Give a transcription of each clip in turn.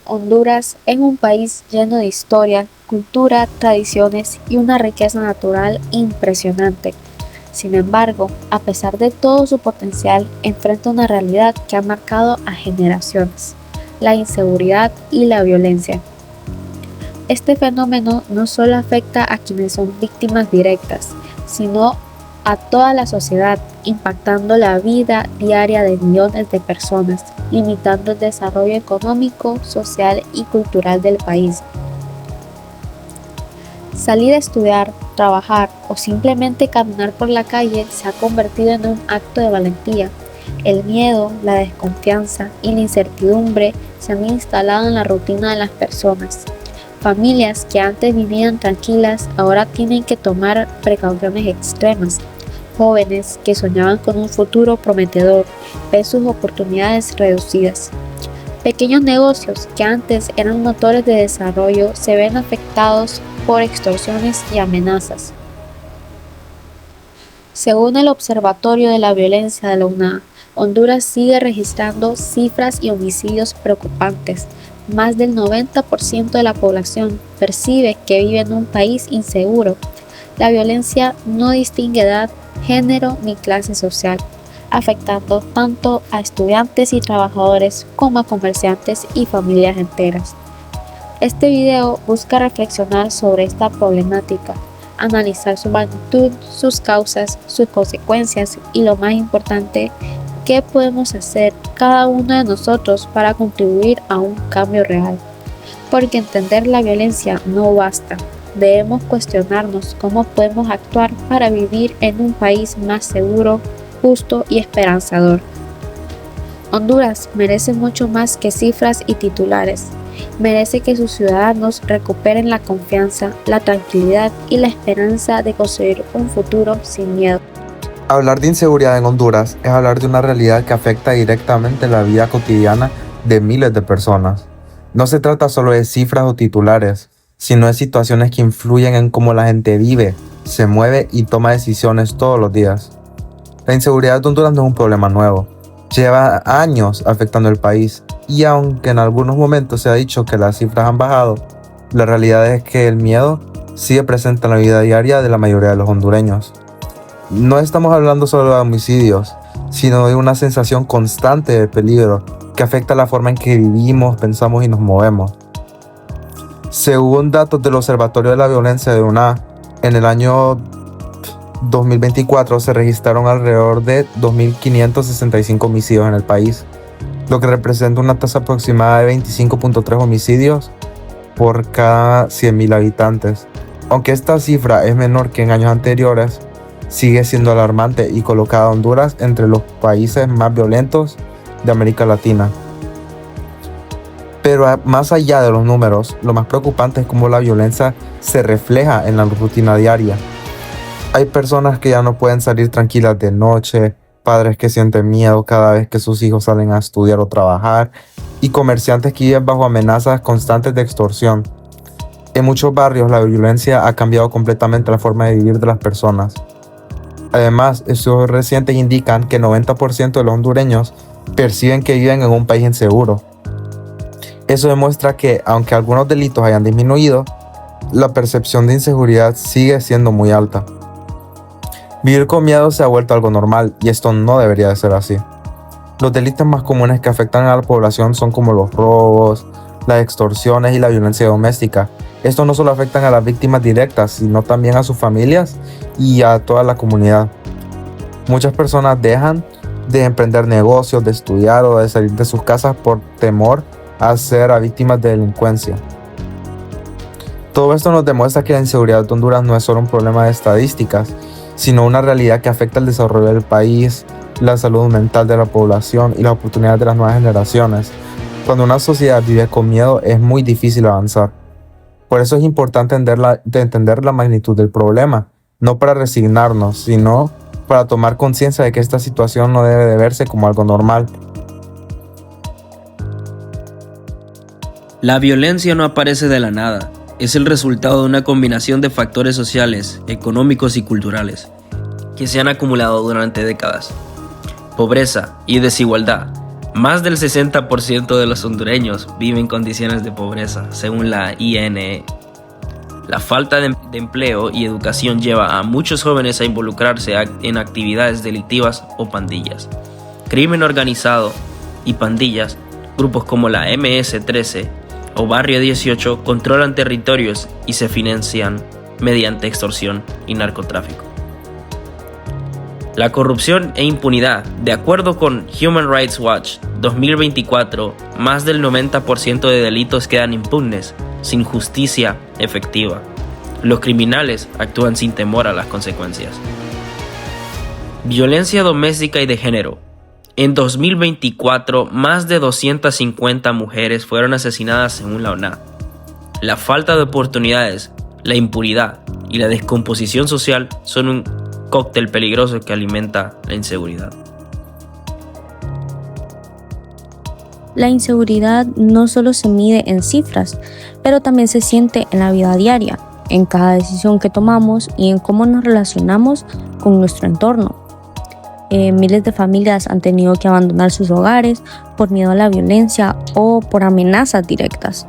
Honduras es un país lleno de historia, cultura, tradiciones y una riqueza natural impresionante. Sin embargo, a pesar de todo su potencial, enfrenta una realidad que ha marcado a generaciones: la inseguridad y la violencia. Este fenómeno no solo afecta a quienes son víctimas directas, sino a toda la sociedad, impactando la vida diaria de millones de personas, limitando el desarrollo económico, social y cultural del país. Salir a estudiar, trabajar o simplemente caminar por la calle se ha convertido en un acto de valentía. El miedo, la desconfianza y la incertidumbre se han instalado en la rutina de las personas. Familias que antes vivían tranquilas ahora tienen que tomar precauciones extremas. Jóvenes que soñaban con un futuro prometedor ven sus oportunidades reducidas. Pequeños negocios que antes eran motores de desarrollo se ven afectados por extorsiones y amenazas. Según el Observatorio de la Violencia de la UNA, Honduras sigue registrando cifras y homicidios preocupantes. Más del 90% de la población percibe que vive en un país inseguro. La violencia no distingue edad, género ni clase social, afectando tanto a estudiantes y trabajadores como a comerciantes y familias enteras. Este video busca reflexionar sobre esta problemática, analizar su magnitud, sus causas, sus consecuencias y, lo más importante, qué podemos hacer cada uno de nosotros para contribuir a un cambio real. Porque entender la violencia no basta. Debemos cuestionarnos cómo podemos actuar para vivir en un país más seguro, justo y esperanzador. Honduras merece mucho más que cifras y titulares. Merece que sus ciudadanos recuperen la confianza, la tranquilidad y la esperanza de construir un futuro sin miedo. Hablar de inseguridad en Honduras es hablar de una realidad que afecta directamente la vida cotidiana de miles de personas. No se trata solo de cifras o titulares, sino de situaciones que influyen en cómo la gente vive, se mueve y toma decisiones todos los días. La inseguridad de Honduras no es un problema nuevo. Lleva años afectando el país y aunque en algunos momentos se ha dicho que las cifras han bajado, la realidad es que el miedo sigue presente en la vida diaria de la mayoría de los hondureños. No estamos hablando solo de homicidios, sino de una sensación constante de peligro que afecta la forma en que vivimos, pensamos y nos movemos. Según datos del Observatorio de la Violencia de UNA, en el año 2024 se registraron alrededor de 2.565 homicidios en el país, lo que representa una tasa aproximada de 25.3 homicidios por cada 100.000 habitantes. Aunque esta cifra es menor que en años anteriores, sigue siendo alarmante y coloca a Honduras entre los países más violentos de América Latina. Pero más allá de los números, lo más preocupante es cómo la violencia se refleja en la rutina diaria. Hay personas que ya no pueden salir tranquilas de noche, padres que sienten miedo cada vez que sus hijos salen a estudiar o trabajar, y comerciantes que viven bajo amenazas constantes de extorsión. En muchos barrios la violencia ha cambiado completamente la forma de vivir de las personas. Además, estudios recientes indican que el 90% de los hondureños perciben que viven en un país inseguro. Eso demuestra que, aunque algunos delitos hayan disminuido, la percepción de inseguridad sigue siendo muy alta. Vivir con miedo se ha vuelto algo normal y esto no debería de ser así. Los delitos más comunes que afectan a la población son como los robos, las extorsiones y la violencia doméstica. Estos no solo afectan a las víctimas directas, sino también a sus familias y a toda la comunidad. Muchas personas dejan de emprender negocios, de estudiar o de salir de sus casas por temor a ser víctimas de delincuencia. Todo esto nos demuestra que la inseguridad de Honduras no es solo un problema de estadísticas, sino una realidad que afecta el desarrollo del país, la salud mental de la población y las oportunidades de las nuevas generaciones. Cuando una sociedad vive con miedo es muy difícil avanzar. Por eso es importante entender la magnitud del problema, no para resignarnos, sino para tomar conciencia de que esta situación no debe de verse como algo normal. La violencia no aparece de la nada. Es el resultado de una combinación de factores sociales, económicos y culturales que se han acumulado durante décadas. Pobreza y desigualdad, Más del 60% de los hondureños viven en condiciones de pobreza, según la INE. La falta de empleo y educación lleva a muchos jóvenes a involucrarse en actividades delictivas o pandillas. Crimen organizado y pandillas, grupos como la MS-13 o Barrio 18 controlan territorios y se financian mediante extorsión y narcotráfico. La corrupción e impunidad. De acuerdo con Human Rights Watch 2024, más del 90% de delitos quedan impunes, sin justicia efectiva. Los criminales actúan sin temor a las consecuencias. Violencia doméstica y de género. En 2024, más de 250 mujeres fueron asesinadas según la ONA. La falta de oportunidades, la impunidad y la descomposición social son un cóctel peligroso que alimenta la inseguridad. La inseguridad no solo se mide en cifras, pero también se siente en la vida diaria, en cada decisión que tomamos y en cómo nos relacionamos con nuestro entorno. Miles de familias han tenido que abandonar sus hogares por miedo a la violencia o por amenazas directas.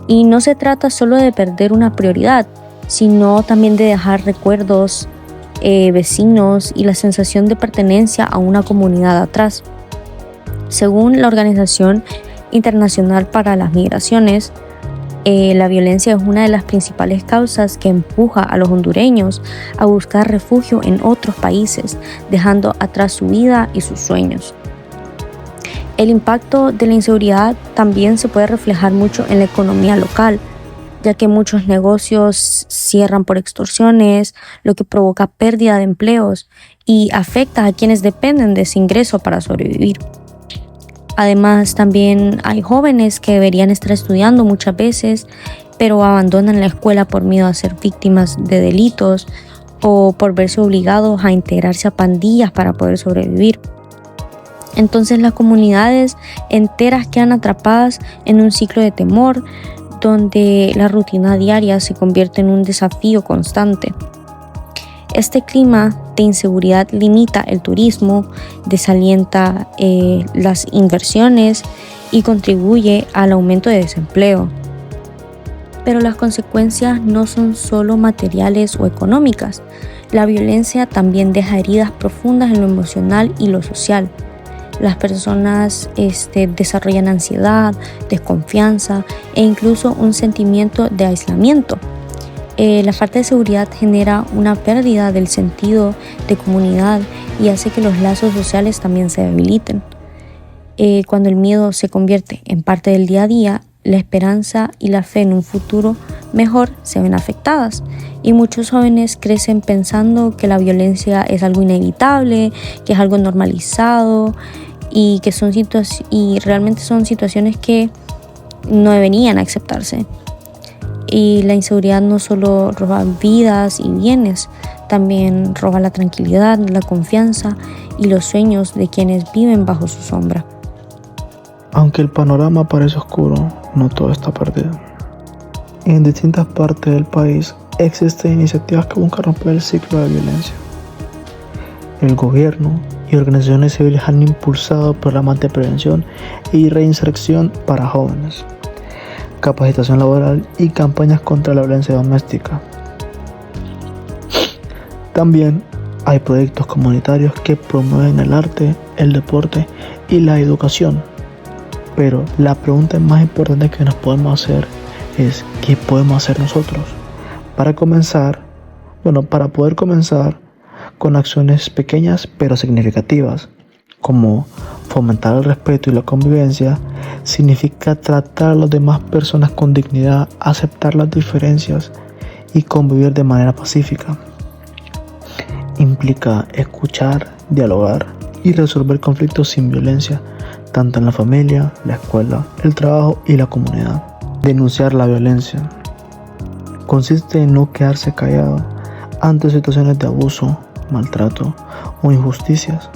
Y no se trata solo de perder una prioridad, sino también de dejar recuerdos, vecinos y la sensación de pertenencia a una comunidad atrás. Según la Organización Internacional para las Migraciones, la violencia es una de las principales causas que empuja a los hondureños a buscar refugio en otros países, dejando atrás su vida y sus sueños. El impacto de la inseguridad también se puede reflejar mucho en la economía local, ya que muchos negocios cierran por extorsiones, lo que provoca pérdida de empleos y afecta a quienes dependen de ese ingreso para sobrevivir. Además, también hay jóvenes que deberían estar estudiando muchas veces, pero abandonan la escuela por miedo a ser víctimas de delitos o por verse obligados a integrarse a pandillas para poder sobrevivir. Entonces, las comunidades enteras quedan atrapadas en un ciclo de temor, donde la rutina diaria se convierte en un desafío constante. Este clima de inseguridad limita el turismo, desalienta las inversiones y contribuye al aumento de desempleo. Pero las consecuencias no son solo materiales o económicas. La violencia también deja heridas profundas en lo emocional y lo social. Las personas desarrollan ansiedad, desconfianza e incluso un sentimiento de aislamiento. La falta de seguridad genera una pérdida del sentido de comunidad y hace que los lazos sociales también se debiliten. Cuando el miedo se convierte en parte del día a día, la esperanza y la fe en un futuro mejor se ven afectadas. Y muchos jóvenes crecen pensando que la violencia es algo inevitable, que es algo normalizado y que realmente son situaciones que no deberían aceptarse. Y la inseguridad no solo roba vidas y bienes, también roba la tranquilidad, la confianza y los sueños de quienes viven bajo su sombra. Aunque el panorama parece oscuro, no todo está perdido. En distintas partes del país existen iniciativas que buscan romper el ciclo de violencia. El gobierno y organizaciones civiles han impulsado programas de prevención y reinserción para jóvenes, capacitación laboral y campañas contra la violencia doméstica. También hay proyectos comunitarios que promueven el arte, el deporte y la educación. Pero la pregunta más importante que nos podemos hacer es ¿qué podemos hacer nosotros? Para poder comenzar con acciones pequeñas pero significativas, como fomentar el respeto y la convivencia, significa tratar a las demás personas con dignidad, aceptar las diferencias y convivir de manera pacífica. Implica escuchar, dialogar y resolver conflictos sin violencia, tanto en la familia, la escuela, el trabajo y la comunidad. Denunciar la violencia consiste en no quedarse callado ante situaciones de abuso, maltrato o injusticias.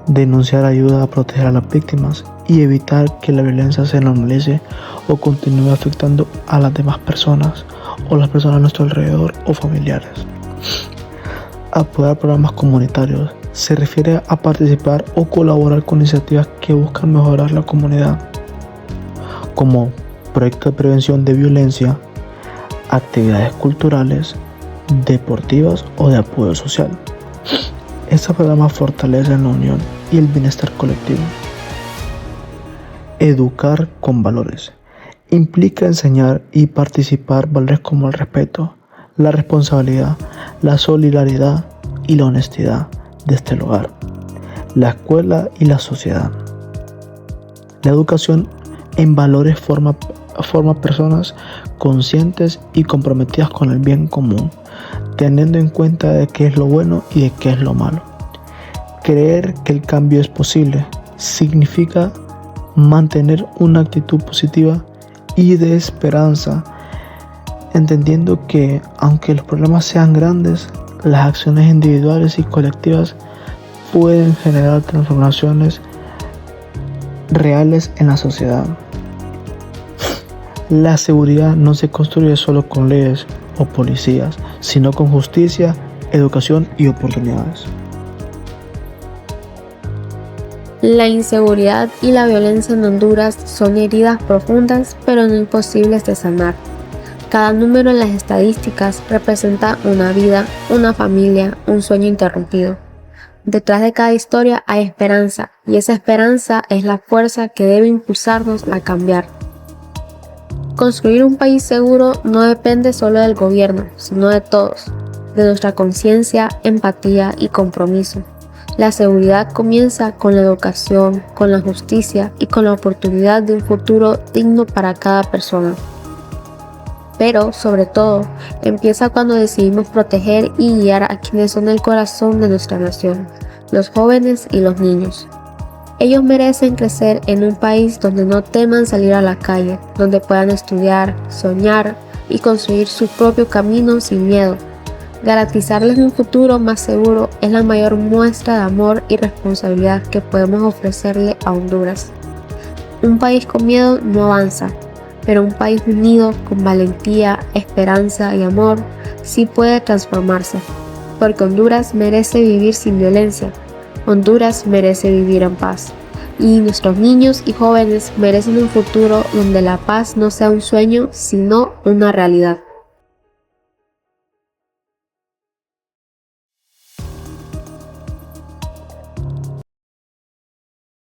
Denunciar ayuda a proteger a las víctimas y evitar que la violencia se normalice o continúe afectando a las demás personas o las personas a nuestro alrededor o familiares. Apoyar programas comunitarios se refiere a participar o colaborar con iniciativas que buscan mejorar la comunidad, como proyectos de prevención de violencia, actividades culturales, deportivas o de apoyo social. Estos programas fortalecen la unión y el bienestar colectivo. Educar con valores implica enseñar y participar valores como el respeto, la responsabilidad, la solidaridad y la honestidad desde el hogar, la escuela y la sociedad. La educación en valores forma personas conscientes y comprometidas con el bien común, teniendo en cuenta de qué es lo bueno y de qué es lo malo. Creer que el cambio es posible significa mantener una actitud positiva y de esperanza, entendiendo que aunque los problemas sean grandes, las acciones individuales y colectivas pueden generar transformaciones reales en la sociedad. La seguridad no se construye solo con leyes o policías, sino con justicia, educación y oportunidades. La inseguridad y la violencia en Honduras son heridas profundas, pero no imposibles de sanar. Cada número en las estadísticas representa una vida, una familia, un sueño interrumpido. Detrás de cada historia hay esperanza, y esa esperanza es la fuerza que debe impulsarnos a cambiar. Construir un país seguro no depende solo del gobierno, sino de todos, de nuestra conciencia, empatía y compromiso. La seguridad comienza con la educación, con la justicia y con la oportunidad de un futuro digno para cada persona. Pero, sobre todo, empieza cuando decidimos proteger y guiar a quienes son el corazón de nuestra nación, los jóvenes y los niños. Ellos merecen crecer en un país donde no teman salir a la calle, donde puedan estudiar, soñar y construir su propio camino sin miedo. Garantizarles un futuro más seguro es la mayor muestra de amor y responsabilidad que podemos ofrecerle a Honduras. Un país con miedo no avanza, pero un país unido con valentía, esperanza y amor sí puede transformarse, porque Honduras merece vivir sin violencia. Honduras merece vivir en paz, y nuestros niños y jóvenes merecen un futuro donde la paz no sea un sueño, sino una realidad.